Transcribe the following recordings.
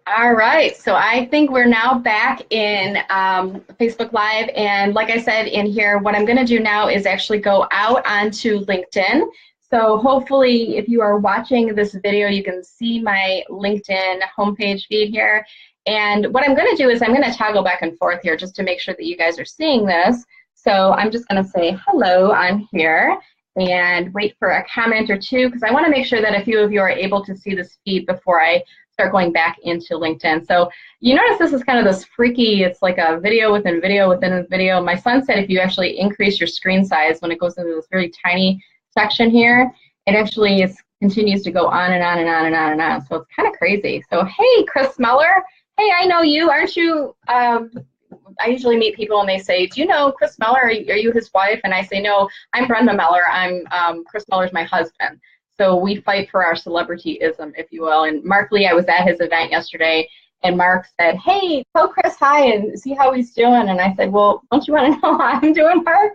All right, so I think we're now back in Facebook Live. And like I said in here, what I'm going to do now is actually go out onto LinkedIn. So hopefully, if you are watching this video, you can see my LinkedIn homepage feed here. And what I'm going to do is I'm going to toggle back and forth here just to make sure that you guys are seeing this. So I'm just going to say, hello, I'm here, and wait for a comment or two, because I want to make sure that a few of you are able to see this feed before I start going back into LinkedIn. So you notice this is kind of this freaky, it's like a video within video within a video. My son said if you actually increase your screen size when it goes into this very tiny section here, it actually continues to go on and on and on and on and on. So it's kind of crazy. So hey, Chris Meller. Hey, I know you. Aren't you? I usually meet people and they say, do you know Chris Meller? Are you his wife? And I say, no, I'm Brenda Meller. I'm Chris Meller's my husband. So we fight for our celebrityism, if you will. And Mark Lee, I was at his event yesterday, and Mark said, hey, tell Chris hi and see how he's doing. And I said, well, don't you want to know how I'm doing, Mark?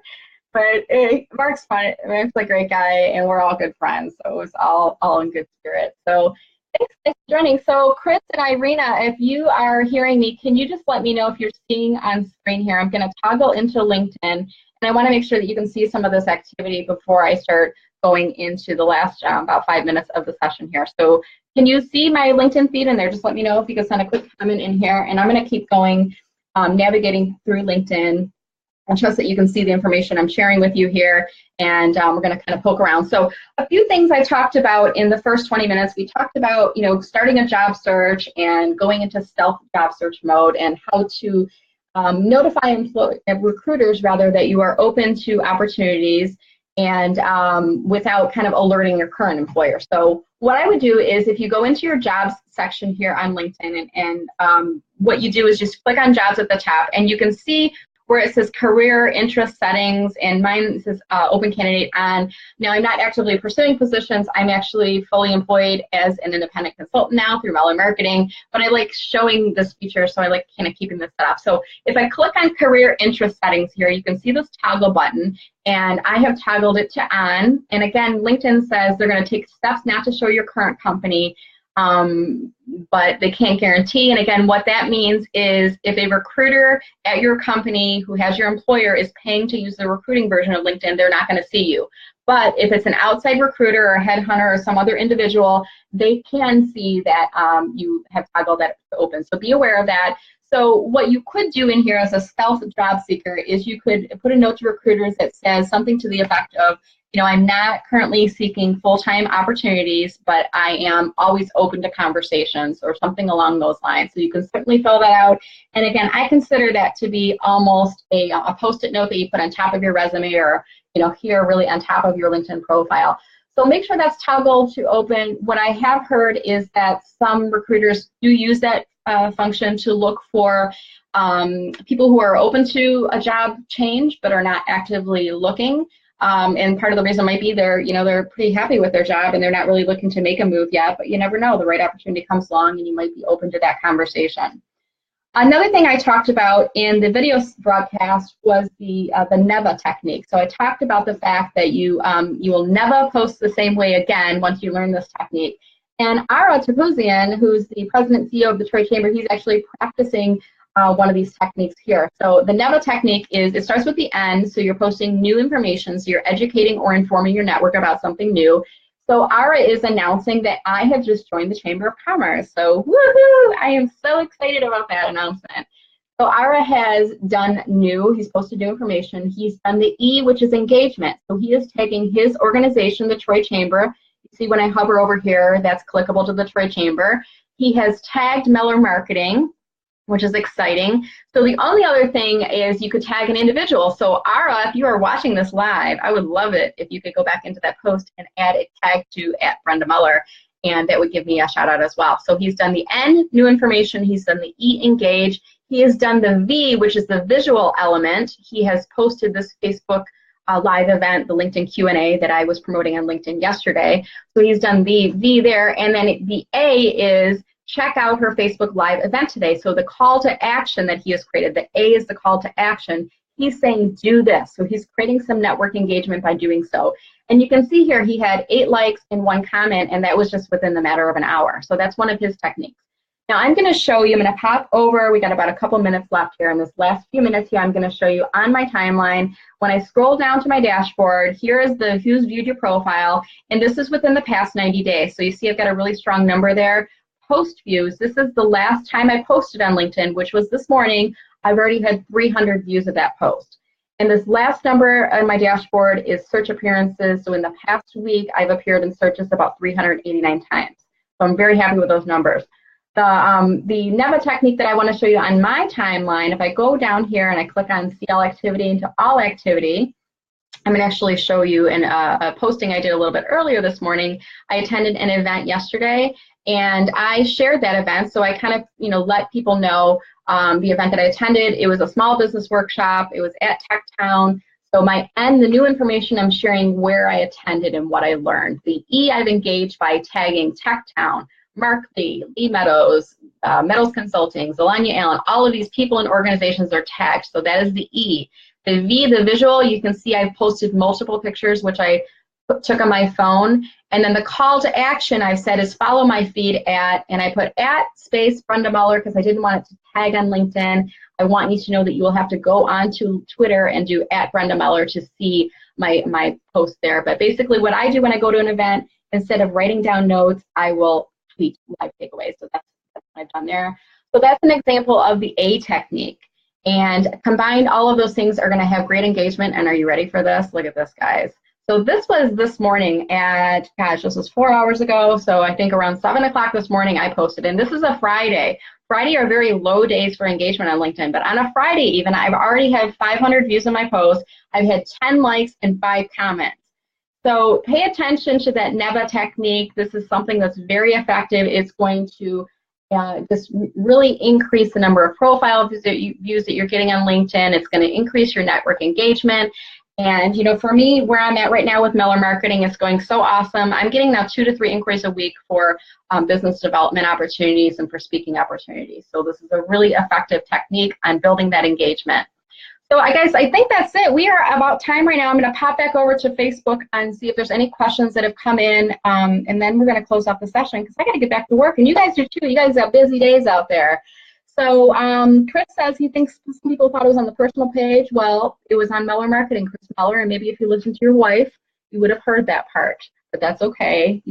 But Mark's fun. Mark's a great guy, and we're all good friends. So it was all in good spirit. So thanks for joining. So Chris and Irina, if you are hearing me, can you just let me know if you're seeing on screen here? I'm going to toggle into LinkedIn, and I want to make sure that you can see some of this activity before I start going into the last about 5 minutes of the session here. So can you see my LinkedIn feed in there? Just let me know if you can send a quick comment in here, and I'm going to keep going, navigating through LinkedIn. I trust that you can see the information I'm sharing with you here, and we're going to kind of poke around. So a few things I talked about in the first 20 minutes. We talked about, starting a job search and going into stealth job search mode, and how to notify recruiters rather that you are open to opportunities, and without kind of alerting your current employer. So what I would do is, if you go into your jobs section here on LinkedIn, and what you do is just click on jobs at the top, and you can see where it says career interest settings, and mine says open candidate on. Now, I'm not actively pursuing positions. I'm actually fully employed as an independent consultant now through Meller Marketing, but I like showing this feature, so I like kind of keeping this set up. So if I click on career interest settings here, you can see this toggle button, and I have toggled it to on. And again, LinkedIn says they're going to take steps not to show your current company, but they can't guarantee. And again, what that means is, if a recruiter at your company who has your employer is paying to use the recruiting version of LinkedIn, they're not going to see you. But if it's an outside recruiter or headhunter or some other individual, they can see that you have toggled that open. So be aware of that. So what you could do in here as a stealth job seeker is you could put a note to recruiters that says something to the effect of, I'm not currently seeking full-time opportunities, but I am always open to conversations, or something along those lines. So you can certainly fill that out. And again, I consider that to be almost a post-it note that you put on top of your resume, or here really on top of your LinkedIn profile. So make sure that's toggled to open. What I have heard is that some recruiters do use that function to look for people who are open to a job change but are not actively looking. And part of the reason might be they're pretty happy with their job and they're not really looking to make a move yet, but you never know, the right opportunity comes along and you might be open to that conversation. Another thing I talked about in the video broadcast was the never technique. So I talked about the fact that you will never post the same way again once you learn this technique. And Ara Tapuzian, who's the president and CEO of the Trade Chamber, he's actually practicing one of these techniques here. So the never technique is, it starts with the end, so you're posting new information, so you're educating or informing your network about something new. So Ara is announcing that I have just joined the Chamber of Commerce. So woohoo! I am so excited about that announcement. So Ara has done new, he's posted new information. He's done the E, which is engagement. So he is taking his organization, the Troy Chamber. You see when I hover over here, that's clickable to the Troy Chamber. He has tagged Meller Marketing, which is exciting. So the only other thing is you could tag an individual. So Ara, if you are watching this live, I would love it if you could go back into that post and add a tag to @Brenda Meller, and that would give me a shout out as well. So he's done the N, new information. He's done the E, engage. He has done the V, which is the visual element. He has posted this Facebook live event, the LinkedIn Q&A that I was promoting on LinkedIn yesterday. So he's done the V there. And then the A is check out her Facebook Live event today. So the call to action that he has created, the A is the call to action. He's saying do this. So he's creating some network engagement by doing so. And you can see here he had 8 likes and 1 comment, and that was just within the matter of an hour. So that's one of his techniques. Now I'm going to show you, I'm going to pop over, we got about a couple minutes left here. In this last few minutes here, I'm going to show you on my timeline, when I scroll down to my dashboard, here is the who's viewed your profile, and this is within the past 90 days. So you see I've got a really strong number there. Post views, this is the last time I posted on LinkedIn, which was this morning. I've already had 300 views of that post. And this last number on my dashboard is search appearances. So in the past week, I've appeared in searches about 389 times. So I'm very happy with those numbers. The NEVA technique that I want to show you on my timeline, if I go down here and I click on see all activity into all activity, I'm going to actually show you in a posting I did a little bit earlier this morning. I attended an event yesterday and I shared that event. So I kind of, let people know the event that I attended. It was a small business workshop. It was at Tech Town. So the new information, I'm sharing where I attended and what I learned. The E, I've engaged by tagging Tech Town, Mark Lee, Lee Meadows, Meadows Consulting, Zelanya Allen, all of these people and organizations are tagged. So that is the E. The V, the visual, you can see I've posted multiple pictures, which I took on my phone. And then the call to action I've said is follow my feed at, and I put at space Brenda Meller because I didn't want it to tag on LinkedIn. I want you to know that you will have to go onto Twitter and do at Brenda Meller to see my post there. But basically what I do when I go to an event, instead of writing down notes, I will tweet live takeaways. So that's what I've done there. So that's an example of the A technique. And combined, all of those things are going to have great engagement. And are you ready for this? Look at this, guys. So this was this morning at, gosh, this was 4 hours ago. So I think around 7 o'clock this morning I posted. And this is a Friday. Friday are very low days for engagement on LinkedIn. But on a Friday even, I've already had 500 views on my post. I've had 10 likes and 5 comments. So pay attention to that NEVA technique. This is something that's very effective. It's going to just really increase the number of profile views that you're getting on LinkedIn. It's going to increase your network engagement. And, for me, where I'm at right now with Meller Marketing, it's going so awesome. I'm getting now 2 to 3 inquiries a week for business development opportunities and for speaking opportunities. So this is a really effective technique on building that engagement. So guys, I think that's it. We are about time right now. I'm going to pop back over to Facebook and see if there's any questions that have come in, and then we're going to close off the session because I got to get back to work, and you guys do too. You guys have busy days out there. So Chris says he thinks some people thought it was on the personal page. Well, it was on Meller Marketing, Chris Meller, and maybe if you listened to your wife, you would have heard that part. But that's okay.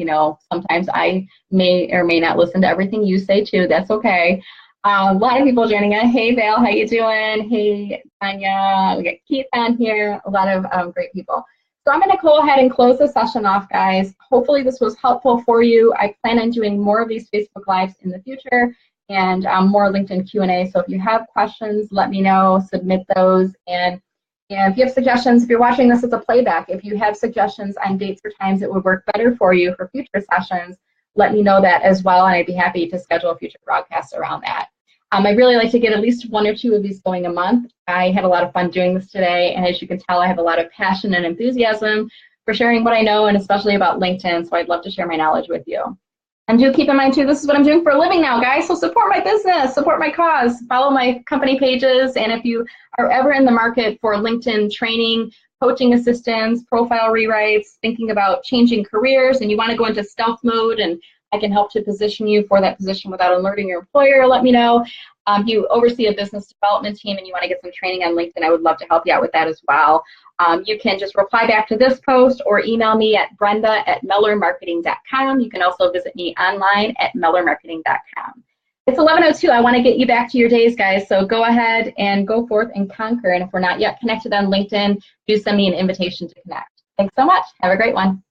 Sometimes I may or may not listen to everything you say too. That's okay. A lot of people joining us. Hey, Val, how you doing? Hey, Tanya. We got Keith on here. A lot of great people. So I'm going to go ahead and close the session off, guys. Hopefully this was helpful for you. I plan on doing more of these Facebook Lives in the future and more LinkedIn Q&A. So if you have questions, let me know. Submit those. And if you have suggestions, if you're watching this as a playback, if you have suggestions on dates or times that would work better for you for future sessions, let me know that as well, and I'd be happy to schedule a future broadcast around that. I really like to get at least 1 or 2 of these going a month. I had a lot of fun doing this today, and as you can tell, I have a lot of passion and enthusiasm for sharing what I know, and especially about LinkedIn, so I'd love to share my knowledge with you. And do keep in mind, too, this is what I'm doing for a living now, guys, so support my business, support my cause, follow my company pages, and if you are ever in the market for LinkedIn training, coaching assistance, profile rewrites, thinking about changing careers, and you want to go into stealth mode, and I can help to position you for that position without alerting your employer, let me know. If you oversee a business development team and you want to get some training on LinkedIn, I would love to help you out with that as well. You can just reply back to this post or email me at brenda@mellermarketing.com. You can also visit me online at mellermarketing.com. It's 11:02. I want to get you back to your days, guys, so go ahead and go forth and conquer. And if we're not yet connected on LinkedIn, do send me an invitation to connect. Thanks so much. Have a great one.